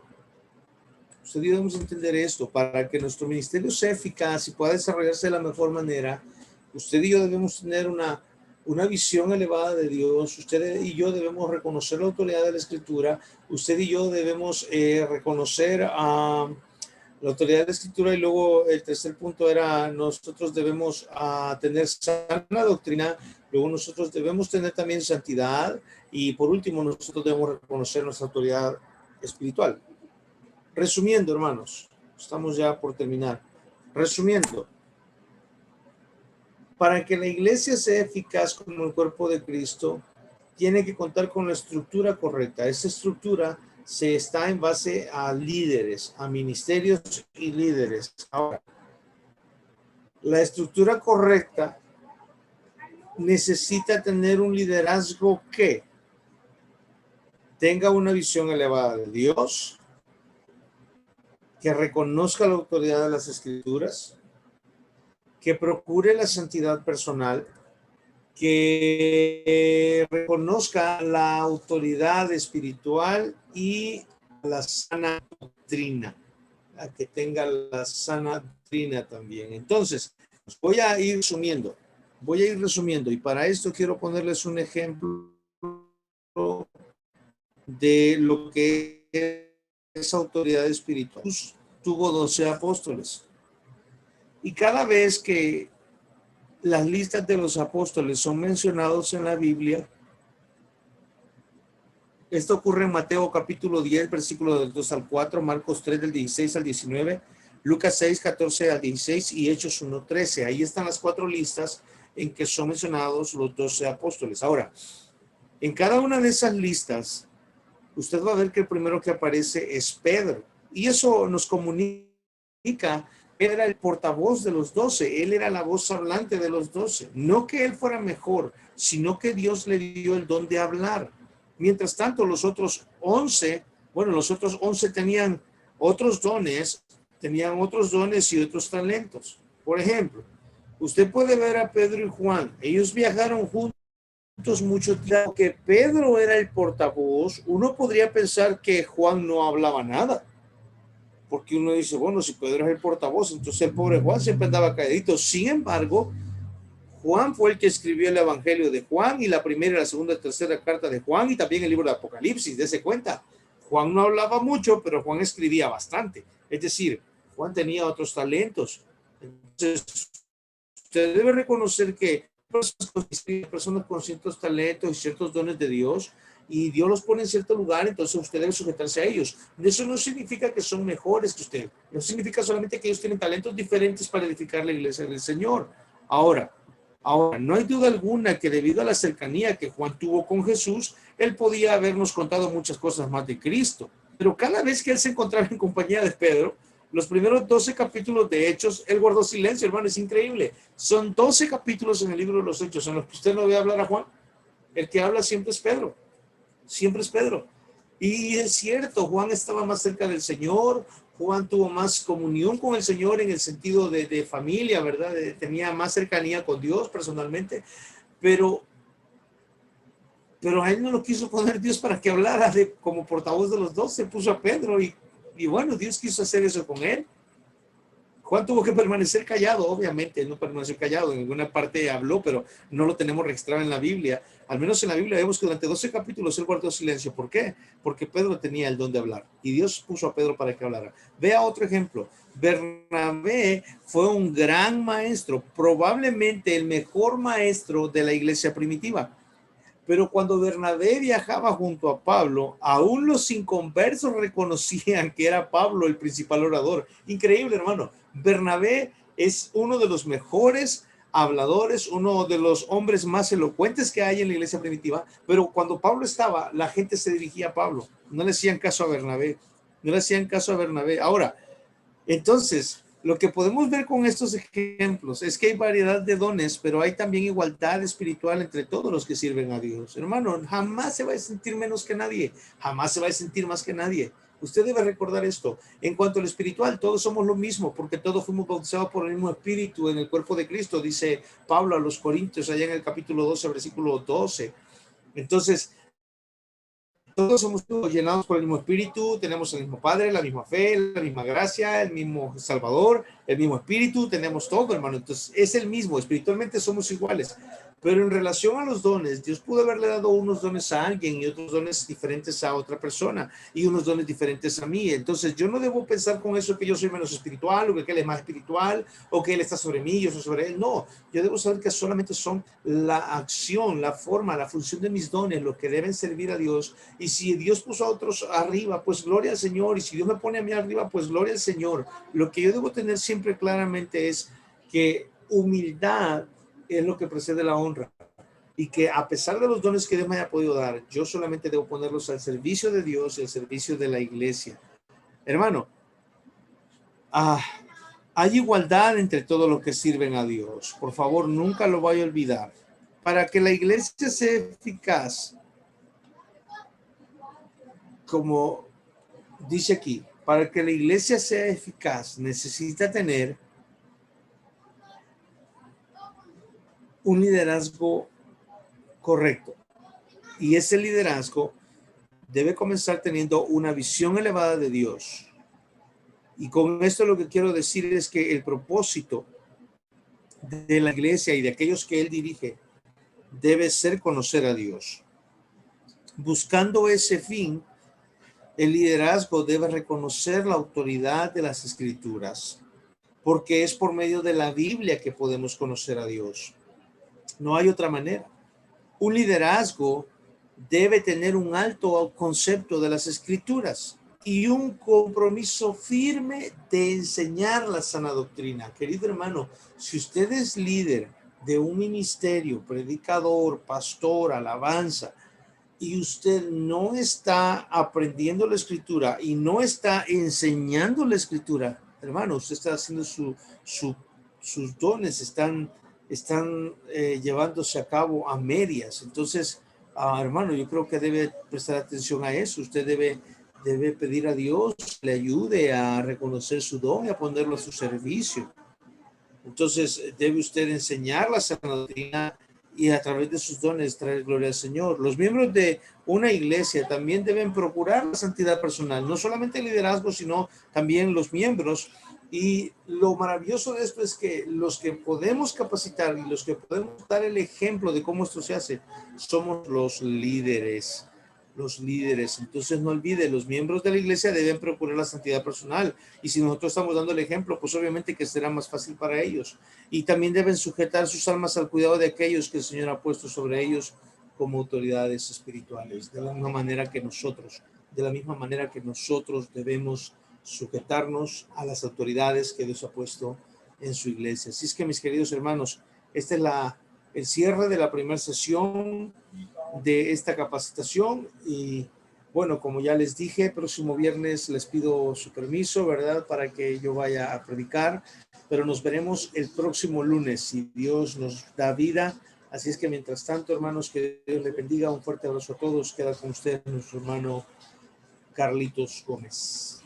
Usted debemos entender esto: para que nuestro ministerio sea eficaz y pueda desarrollarse de la mejor manera, usted y yo debemos tener una visión elevada de Dios. Usted y yo debemos reconocer la autoridad de la Escritura. Usted y yo debemos reconocer la autoridad de la Escritura. Y luego el tercer punto era, nosotros debemos tener sana doctrina. Luego nosotros debemos tener también santidad. Y por último, nosotros debemos reconocer nuestra autoridad espiritual. Resumiendo, hermanos, estamos ya por terminar. Resumiendo, para que la iglesia sea eficaz como el cuerpo de Cristo, tiene que contar con la estructura correcta. Esa estructura está en base a líderes, a ministerios y líderes. Ahora, la estructura correcta necesita tener un liderazgo que tenga una visión elevada de Dios, que reconozca la autoridad de las Escrituras, que procure la santidad personal, que reconozca la autoridad espiritual y la sana doctrina, a que tenga la sana doctrina también. Entonces, voy a ir resumiendo, y para esto quiero ponerles un ejemplo de lo que es autoridad espiritual. Jesús tuvo 12 apóstoles, y cada vez que las listas de los apóstoles son mencionados en la Biblia, esto ocurre en Mateo capítulo 10, versículo del 2 al 4, Marcos 3 del 16 al 19, Lucas 6, 14 al 16 y Hechos 1, 13. Ahí están las 4 listas en que son mencionados los 12 apóstoles. Ahora, en cada una de esas listas, usted va a ver que el primero que aparece es Pedro. Y eso nos comunica, él era el portavoz de los 12, él era la voz hablante de los 12. No que él fuera mejor, sino que Dios le dio el don de hablar. Mientras tanto, los otros 11 tenían otros dones y otros talentos. Por ejemplo, usted puede ver a Pedro y Juan. Ellos viajaron juntos mucho tiempo. Que Pedro era el portavoz, uno podría pensar que Juan no hablaba nada, porque uno dice, bueno, si Pedro es el portavoz, entonces el pobre Juan siempre andaba calladito. Sin embargo, Juan fue el que escribió el Evangelio de Juan y la primera, la segunda y tercera carta de Juan y también el libro de Apocalipsis. Dese cuenta, Juan no hablaba mucho, pero Juan escribía bastante. Es decir, Juan tenía otros talentos. Entonces, usted debe reconocer que personas con ciertos talentos y ciertos dones de Dios, y Dios los pone en cierto lugar, entonces usted debe sujetarse a ellos. Eso no significa que son mejores que usted. Eso significa solamente que ellos tienen talentos diferentes para edificar la iglesia del Señor. Ahora, no hay duda alguna que debido a la cercanía que Juan tuvo con Jesús, él podía habernos contado muchas cosas más de Cristo. Pero cada vez que él se encontraba en compañía de Pedro, los primeros 12 capítulos de Hechos, él guardó silencio, hermano, es increíble. Son 12 capítulos en el libro de los Hechos en los que usted no ve hablar a Juan. El que habla siempre es Pedro. Siempre es Pedro. Y es cierto, Juan estaba más cerca del Señor, Juan tuvo más comunión con el Señor en el sentido de familia, ¿verdad? Tenía más cercanía con Dios personalmente, pero a él no lo quiso poner Dios para que hablara como portavoz de los 12, puso a Pedro y bueno, Dios quiso hacer eso con él. Juan tuvo que permanecer callado, obviamente, él no permaneció callado, en alguna parte habló, pero no lo tenemos registrado en la Biblia. Al menos en la Biblia vemos que durante 12 capítulos él guardó silencio. ¿Por qué? Porque Pedro tenía el don de hablar y Dios puso a Pedro para que hablara. Vea otro ejemplo. Bernabé fue un gran maestro, probablemente el mejor maestro de la iglesia primitiva. Pero cuando Bernabé viajaba junto a Pablo, aún los inconversos reconocían que era Pablo el principal orador. Increíble, hermano. Bernabé es uno de los mejores habladores, uno de los hombres más elocuentes que hay en la iglesia primitiva, pero cuando Pablo estaba, la gente se dirigía a Pablo. No le hacían caso a Bernabé. No le hacían caso a Bernabé. Ahora, entonces, lo que podemos ver con estos ejemplos es que hay variedad de dones, pero hay también igualdad espiritual entre todos los que sirven a Dios. Hermano, jamás se va a sentir menos que nadie, jamás se va a sentir más que nadie. Usted debe recordar esto. En cuanto al espiritual, todos somos lo mismo, porque todos fuimos bautizados por el mismo espíritu en el cuerpo de Cristo, dice Pablo a los Corintios, allá en el capítulo 12, versículo 12. Entonces, todos somos llenados por el mismo espíritu, tenemos el mismo Padre, la misma fe, la misma gracia, el mismo Salvador, el mismo espíritu, tenemos todo, hermano. Entonces es el mismo, espiritualmente somos iguales. Pero en relación a los dones, Dios pudo haberle dado unos dones a alguien y otros dones diferentes a otra persona y unos dones diferentes a mí. Entonces yo no debo pensar con eso que yo soy menos espiritual o que él es más espiritual o que él está sobre mí, yo soy sobre él. No, yo debo saber que solamente son la acción, la forma, la función de mis dones, lo que deben servir a Dios. Y si Dios puso a otros arriba, pues gloria al Señor. Y si Dios me pone a mí arriba, pues gloria al Señor. Lo que yo debo tener siempre claramente es que humildad es lo que precede la honra, y que a pesar de los dones que Dios me haya podido dar, yo solamente debo ponerlos al servicio de Dios y al servicio de la iglesia. Hermano, hay igualdad entre todos los que sirven a Dios. Por favor, nunca lo vaya a olvidar. Para que la iglesia sea eficaz, como dice aquí, para que la iglesia sea eficaz, necesita tener un liderazgo correcto. Y ese liderazgo debe comenzar teniendo una visión elevada de Dios. Y con esto lo que quiero decir es que el propósito de la iglesia y de aquellos que él dirige debe ser conocer a Dios. Buscando ese fin, el liderazgo debe reconocer la autoridad de las Escrituras, porque es por medio de la Biblia que podemos conocer a Dios. No hay otra manera. Un liderazgo debe tener un alto concepto de las Escrituras y un compromiso firme de enseñar la sana doctrina. Querido hermano, si usted es líder de un ministerio, predicador, pastor, alabanza, y usted no está aprendiendo la Escritura y no está enseñando la Escritura, hermano, usted está haciendo sus dones, están llevándose a cabo a medias. Entonces, hermano, yo creo que debe prestar atención a eso. Usted debe pedir a Dios que le ayude a reconocer su don y a ponerlo a su servicio. Entonces, debe usted enseñar la sana doctrina y a través de sus dones traer gloria al Señor. Los miembros de una iglesia también deben procurar la santidad personal, no solamente el liderazgo, sino también los miembros Y lo maravilloso de esto es que los que podemos capacitar y los que podemos dar el ejemplo de cómo esto se hace, somos los líderes. Los líderes. Entonces no olvide, los miembros de la iglesia deben procurar la santidad personal. Y si nosotros estamos dando el ejemplo, pues obviamente que será más fácil para ellos. Y también deben sujetar sus almas al cuidado de aquellos que el Señor ha puesto sobre ellos como autoridades espirituales. De la misma manera que nosotros, debemos sujetarnos a las autoridades que Dios ha puesto en su iglesia. Así es que, mis queridos hermanos, este es el cierre de la primera sesión de esta capacitación. Y bueno, como ya les dije, próximo viernes les pido su permiso, ¿verdad?, para que yo vaya a predicar, pero nos veremos el próximo lunes, si Dios nos da vida. Así es que mientras tanto, hermanos, que Dios les bendiga. Un fuerte abrazo a todos. Queda con ustedes nuestro hermano Carlitos Gómez.